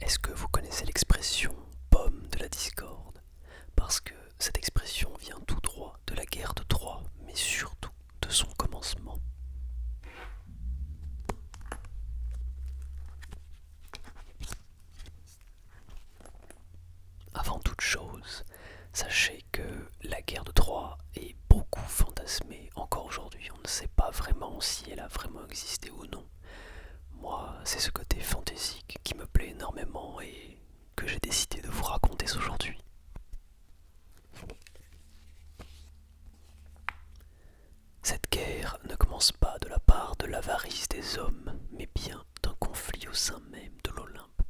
Est-ce que vous connaissez l'expression pomme de la discorde? Parce que cette expression vient tout droit de la guerre de Troie, mais surtout de son commencement. Avant toute chose, sachez que la guerre de Troie est beaucoup fantasmée. Encore aujourd'hui, on ne sait pas vraiment si elle a vraiment existé ou non. Moi, c'est ce côté fantaisique qui me plaît énormément et que j'ai décidé de vous raconter aujourd'hui. Cette guerre ne commence pas de la part de l'avarice des hommes, mais bien d'un conflit au sein même de l'Olympe,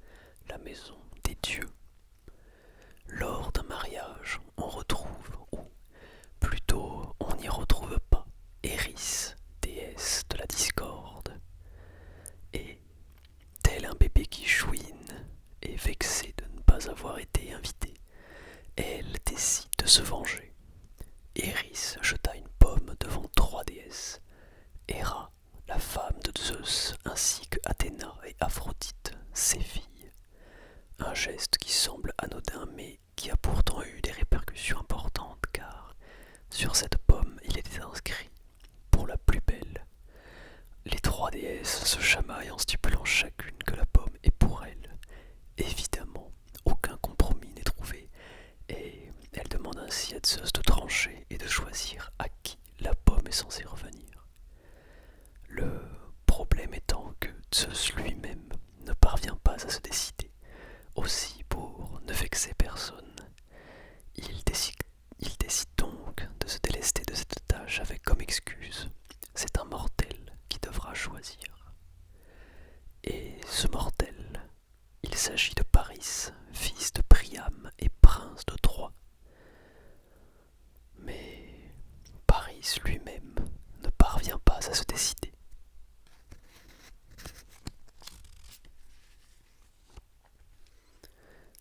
la maison des dieux. Lors d'un mariage, on retrouve, ou plutôt on n'y retrouve pas, Eris, déesse de la discorde. Et, tel un bébé qui chouine, et vexée de ne pas avoir été invitée, elle décide de se venger. Eris jeta une pomme devant trois déesses, Héra, la femme de Zeus, ainsi que Athéna et Aphrodite, ses filles. Un geste qui semble anodin mais qui a pourtant eu des répercussions importantes car sur cette pomme il était inscrit pour la plus belle. Les trois déesses se chamaillent en stipulant chacune que la pomme est pour elle. Évidemment, aucun compromis n'est trouvé et elles demandent ainsi à Zeus de trancher et de choisir à qui la pomme est censée revenir. Le problème étant que Zeus lui-même ne parvient pas à se décider. Aussi, pour ne vexer personne, il décide donc de se délester de cette tâche avec comme excuse: c'est un mortel qui devra choisir. Et ce mortel, il s'agit de Paris, fils de Priam et prince de Troie. Mais Paris lui-même ne parvient pas à se décider.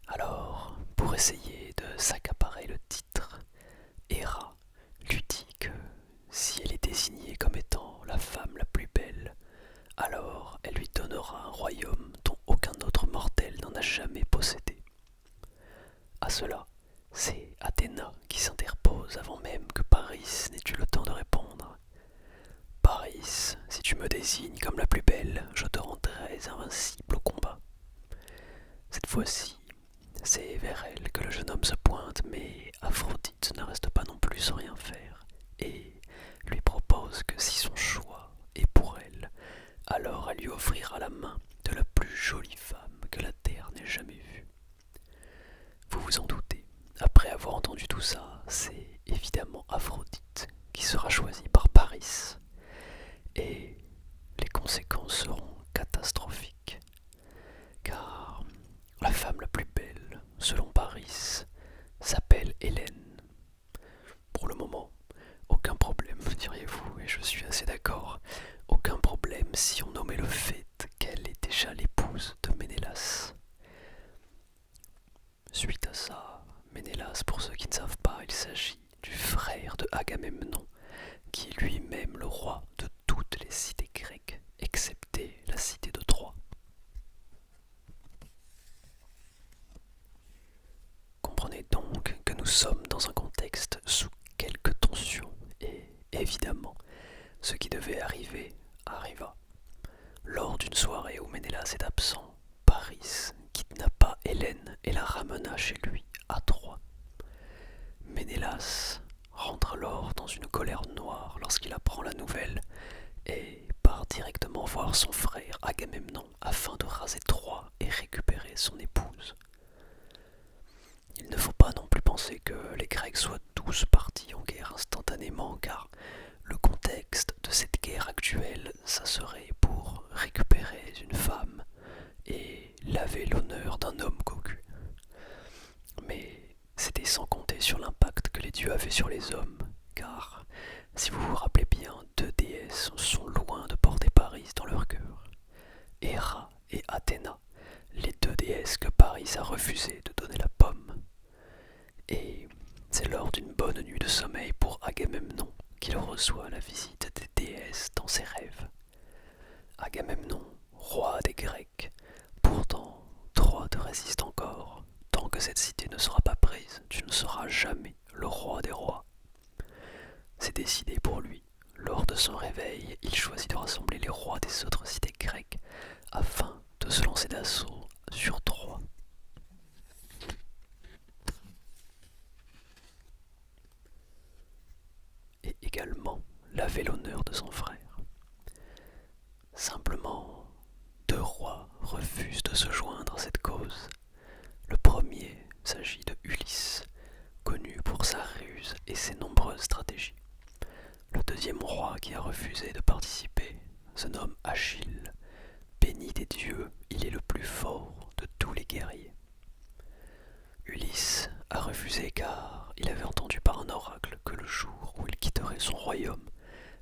Alors, pour essayer de s'accaparer le titre, Héra lui dit que si elle est désignée comme étant la femme la plus belle, alors elle lui donnera un royaume dont aucun autre mortel n'en a jamais possédé. À cela, c'est Athéna qui s'interpose avant même que Paris n'ait eu le temps de répondre. Paris, si tu me désignes comme la plus belle, je te rendrai invincible au combat. Cette fois-ci, c'est vers elle que le jeune homme se pointe, mais Aphrodite ne reste pas non plus sans rien faire, et lui propose que si son choix est pour elle, alors elle lui offrira la main de la plus jolie femme que la terre n'ait jamais vue. Vous vous en doutez, après avoir entendu tout ça, c'est évidemment Aphrodite qui sera choisie par Paris, et les conséquences seront catastrophiques, car la femme la plus belle, selon Paris, s'appelle Hélène. Pour le moment, aucun problème, diriez-vous, et je suis assez d'accord. Aucun problème si on nommait le fait qu'elle est déjà l'épouse de Ménélas. Suite à ça, Ménélas, pour ceux qui ne savent pas, il s'agit du frère de Agamemnon, qui est lui-même le roi de toutes les cités grecques, excepté la cité de Troie. Comprenez donc que nous sommes dans un contexte sous quelques tensions et, évidemment, ce qui devait arriver arriva. Lors d'une soirée où Ménélas est absent, Paris kidnappa Hélène et la ramena chez lui à Troie. Ménélas rentre alors dans une colère noire lorsqu'il apprend la nouvelle et part directement voir son frère Agamemnon afin de raser Troie et récupérer son épouse. Il ne faut pas non plus penser que les Grecs soient tous partis en guerre instantanément, car le contexte de cette guerre actuelle, ça serait pour récupérer une femme et laver l'honneur d'un homme cocu. Mais c'était sans compter sur l'impact que les dieux avaient sur les hommes, car, si vous vous rappelez bien, deux déesses sont loin de porter Paris dans leur cœur. Héra et Athéna, les deux déesses que Paris a refusé de donner la pomme. Et c'est lors d'une bonne nuit de sommeil pour Agamemnon qu'il reçoit la visite des déesses dans ses rêves. Agamemnon, roi des Grecs, pourtant Troie devrait cette cité ne sera pas prise, tu ne seras jamais le roi des rois. C'est décidé pour lui. Lors de son réveil, il choisit de rassembler les rois des autres cités grecques afin de se lancer d'assaut sur Troie. Et également laver l'honneur de son frère. Simplement, deux rois refusent de se joindre à cette cause. Le premier s'agit de Ulysse, connu pour sa ruse et ses nombreuses stratégies. Le deuxième roi qui a refusé de participer se nomme Achille. Béni des dieux, il est le plus fort de tous les guerriers. Ulysse a refusé car il avait entendu par un oracle que le jour où il quitterait son royaume,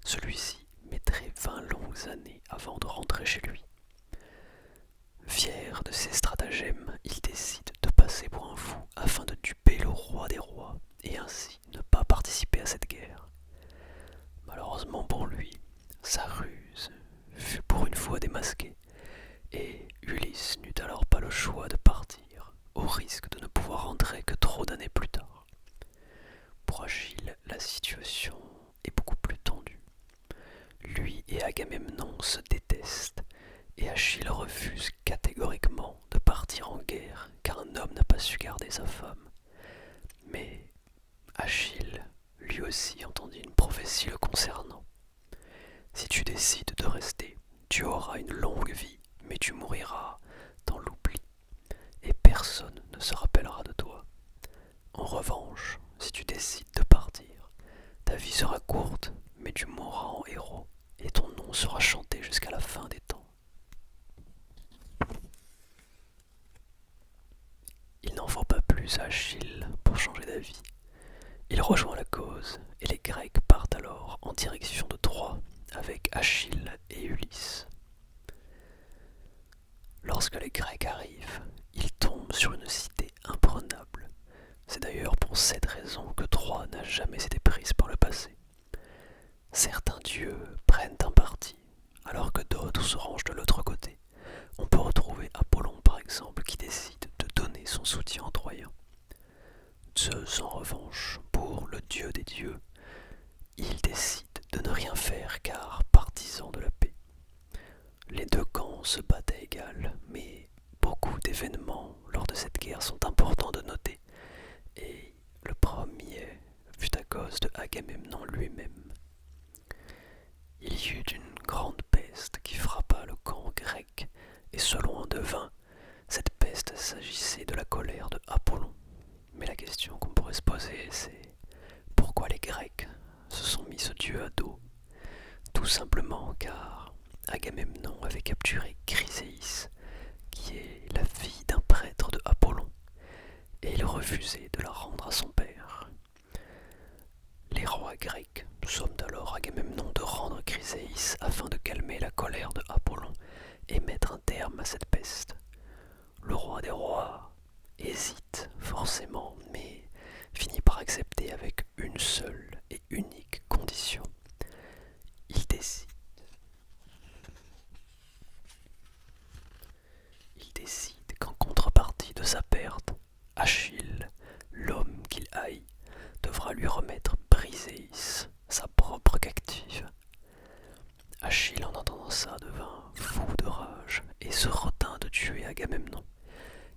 celui-ci mettrait 20 longues années avant de rentrer chez lui. Fier de ses stratagèmes, il décide de passer pour un fou afin de duper le roi des rois et ainsi ne pas participer à cette guerre. Malheureusement pour lui, sa ruse fut pour une fois démasquée et Ulysse n'eut alors pas le choix de partir, au risque de ne pouvoir rentrer que trop d'années plus tard. Pour Achille, la situation est beaucoup plus tendue. Lui et Agamemnon se détestent et Achille refuse catégoriquement de partir en guerre car un homme n'a pas su garder sa femme. Mais Achille, lui aussi, entendit une prophétie le concernant. Si tu décides de rester, tu auras une longue vie, mais tu mouriras dans l'oubli et personne ne se rappellera de toi. En revanche, si tu décides de partir, ta vie sera courte, mais tu mourras en héros et ton nom sera chanté jusqu'à la fin des temps. Il n'en faut pas plus à Achille pour changer d'avis. Il rejoint la cause et les Grecs partent alors en direction de Troie avec Achille et Ulysse. Lorsque les Grecs arrivent, ils tombent sur une cité imprenable. C'est d'ailleurs pour cette raison que Troie n'a jamais été prise par le passé. Certains dieux prennent un parti, alors que d'autres se rangent de l'autre côté. On peut retrouver Apollon par exemple qui décide de donner son soutien aux Troyens. Zeus en revanche, pour le dieu des dieux, il décide de ne rien faire car partisan de la paix. Les deux camps se battent à égal, mais beaucoup d'événements lors de cette guerre sont importants de noter, et le premier fut à cause de Agamemnon lui-même. Il y eut une grande peste qui frappa le camp grec, et selon un devin, cette peste s'agissait de la colère de Apollon. Mais la question qu'on pourrait se poser, c'est pourquoi les Grecs se sont mis ce dieu à dos? Tout simplement car Agamemnon avait capturé Chryséis, qui est la fille d'un prêtre de Apollon, et il refusait de la rendre à son père. Les rois grecs somment alors Agamemnon de rendre Chryséis afin de calmer la colère de Apollon et mettre un terme à cette peste. Le roi des rois hésite forcément, mais finit par accepter avec une seule et unique condition. Il décide qu'en contrepartie de sa perte, Achille, l'homme qu'il haït, devra lui remettre Briséis, sa propre captive. Achille, en entendant ça, devint fou de rage et se retint de tuer Agamemnon.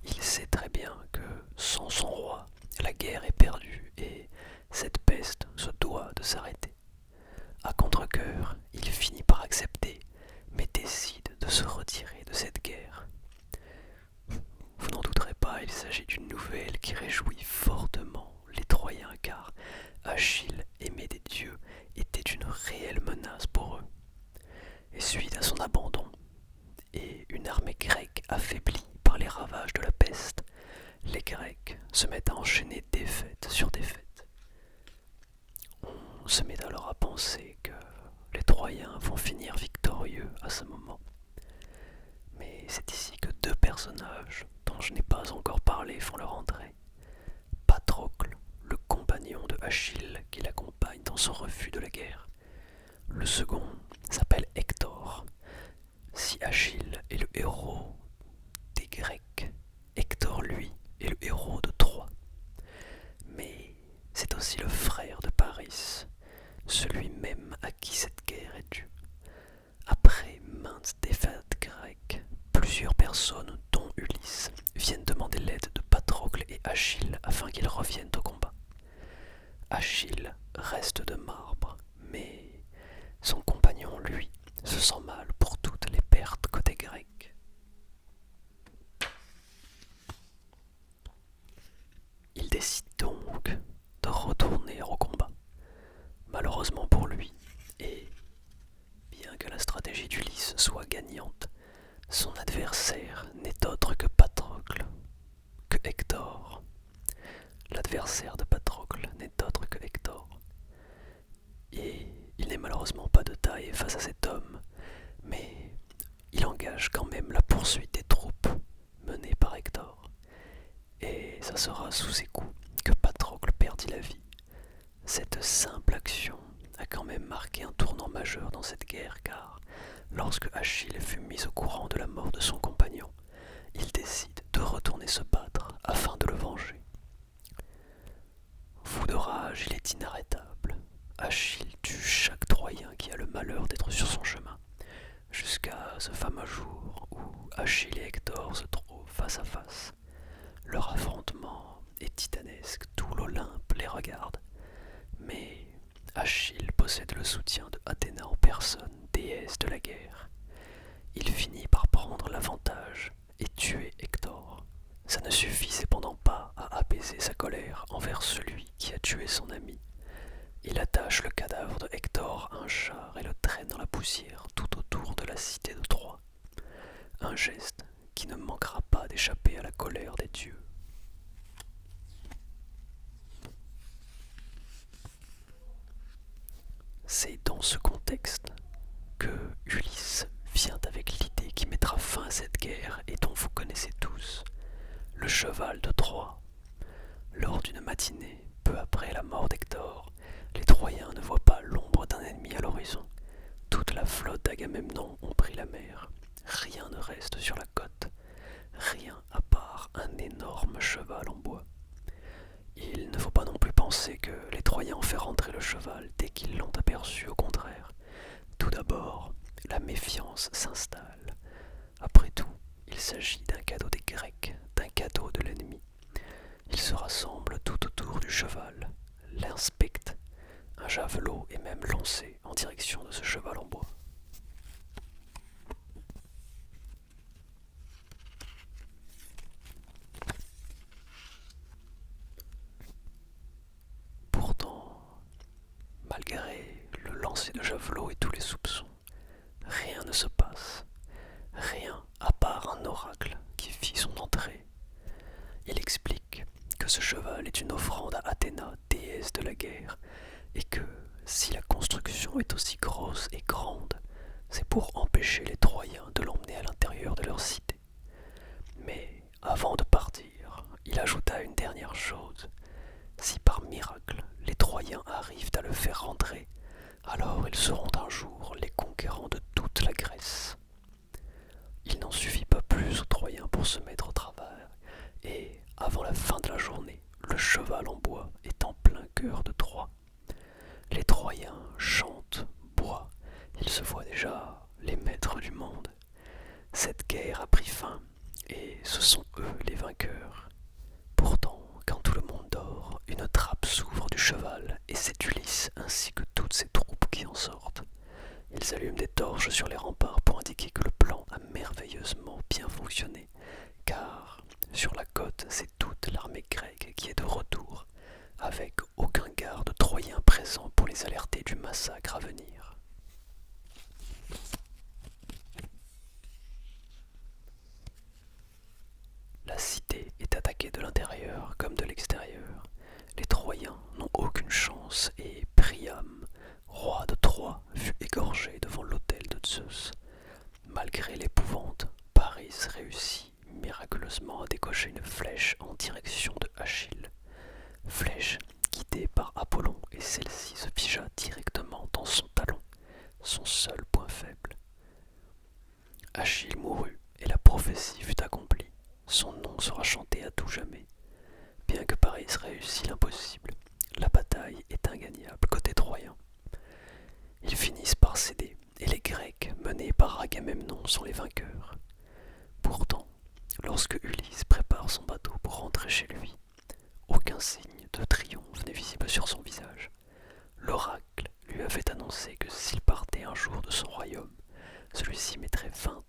Il sait très bien que, sans son roi, la guerre est perdue et cette peste se doit de s'arrêter. À contre-cœur, il finit par accepter, mais décide de se retirer de cette guerre. Vous n'en douterez pas, il s'agit d'une nouvelle qui réjouit fortement les Troyens car Achille, aimé des dieux, était une réelle menace pour eux. Et suite à son abandon, et une armée grecque affaiblie par les ravages de la peste, les Grecs se mettent à enchaîner défaite sur défaite. On se met alors à penser que les Troyens vont finir victorieux à ce moment. Mais c'est ici que deux personnages dont je n'ai pas encore parlé font leur entrée. Patrocle, le compagnon de Achille qui l'accompagne dans son refus de la guerre. Le second s'appelle Hector. Si Achille est le héros des Grecs, Hector, lui, est le héros de Achille reste de marbre, mais son compagnon, lui, se sent mal pour toutes les pertes côté grec. Il décide donc de retourner au combat. Malheureusement pour lui, et bien que la stratégie d'Ulysse soit gagnante, son adversaire n'est autre que Patrocle, que Hector. L'adversaire de Patrocle n'est autre que Hector. Et il n'est malheureusement pas de taille face à cet homme, mais il engage quand même la poursuite des troupes menées par Hector. Et ça sera sous ses coups que Patrocle perdit la vie. Cette simple action a quand même marqué un tournant majeur dans cette guerre, car lorsque Achille fut mis au courant de la mort de son compagnon, il décide de retourner se battre afin de le venger. Fou de rage, il est inarrêtable. Achille tue chaque Troyen qui a le malheur d'être sur son chemin, jusqu'à ce fameux jour où Achille et Hector se trouvent face à face. Leur affrontement est titanesque, tout l'Olympe les regarde. Mais Achille possède le soutien de Athéna en personne, déesse de la guerre. Il finit par prendre l'avantage et tuer Hector. Ça ne suffit cependant pas à apaiser sa colère envers celui qui a tué son ami. Il attache le cadavre de Hector à un char et le traîne dans la poussière tout autour de la cité de Troie. Un geste qui ne manquera pas d'échapper à la colère des dieux. C'est dans ce contexte que Ulysse vient avec l'idée qui mettra fin à cette guerre et dont vous connaissez tous, le cheval de Troie. Lors d'une matinée, peu après la mort d'Hector, les Troyens ne voient pas l'ombre d'un ennemi à l'horizon. Toute la flotte d'Agamemnon ont pris la mer. Rien ne reste sur la côte, rien à part un énorme cheval en bois. Il ne faut pas non plus penser que les Troyens ont fait rentrer le cheval dès qu'ils l'ont aperçu, au contraire. Tout d'abord, la méfiance s'installe. Après tout, il s'agit d'un cadeau des Grecs, d'un cadeau de l'ennemi. Ils se rassemblent tout autour du cheval, l'inspectent. Un javelot est même lancé en direction de ce cheval en bois. Pourtant, malgré le lancer de javelot et tous les soupçons, rien ne se passe. Rien à part un oracle qui fit son entrée. Il explique que ce cheval est une offrande à Athéna, déesse de la guerre, et que si la construction est aussi grosse et grande, c'est pour empêcher les Troyens de l'emmener à l'intérieur de leur cité. Mais avant de partir, il ajouta une dernière chose. Si par miracle les Troyens arrivent à le faire rentrer, alors ils seront un jour les conquérants de toute la Grèce. Il n'en suffit pas plus aux Troyens pour se mettre au travail, et avant la fin de la journée, le cheval en bois est en plein cœur de Troie. Les Troyens chantent, boivent, ils se voient déjà les maîtres du monde. Cette guerre a pris fin, et ce sont eux les vainqueurs. Pourtant, quand tout le monde dort, une trappe s'ouvre du cheval, et c'est Ulysse ainsi que toutes ses troupes qui en sortent. Ils allument des torches sur les remparts pour indiquer que le plan a merveilleusement bien fonctionné, car sur la côte, c'est toute l'armée grecque qui est de retour, avec aucun garde troyen présent pour les alerter du massacre à venir. La cité est attaquée de l'intérieur comme de l'extérieur. Les Troyens n'ont aucune chance et Priam, roi de Troie, fut égorgé devant l'autel de Zeus. Malgré l'épouvante, Paris réussit miraculeusement à décocher une flèche en direction de Achille. Flèche guidée par Apollon, et celle-ci se figea directement dans son talon, son seul point faible. Achille mourut et la prophétie fut accomplie. Son nom sera chanté à tout jamais. Bien que Paris réussit l'impossible, la bataille est ingagnable côté troyen. Ils finissent par céder, et les Grecs, menés par Agamemnon, sont les vainqueurs. Pourtant, lorsque Ulysse prépare son bateau pour rentrer chez lui, aucun signe de triomphe n'est visible sur son visage. L'oracle lui avait annoncé que s'il partait un jour de son royaume, celui-ci mettrait 20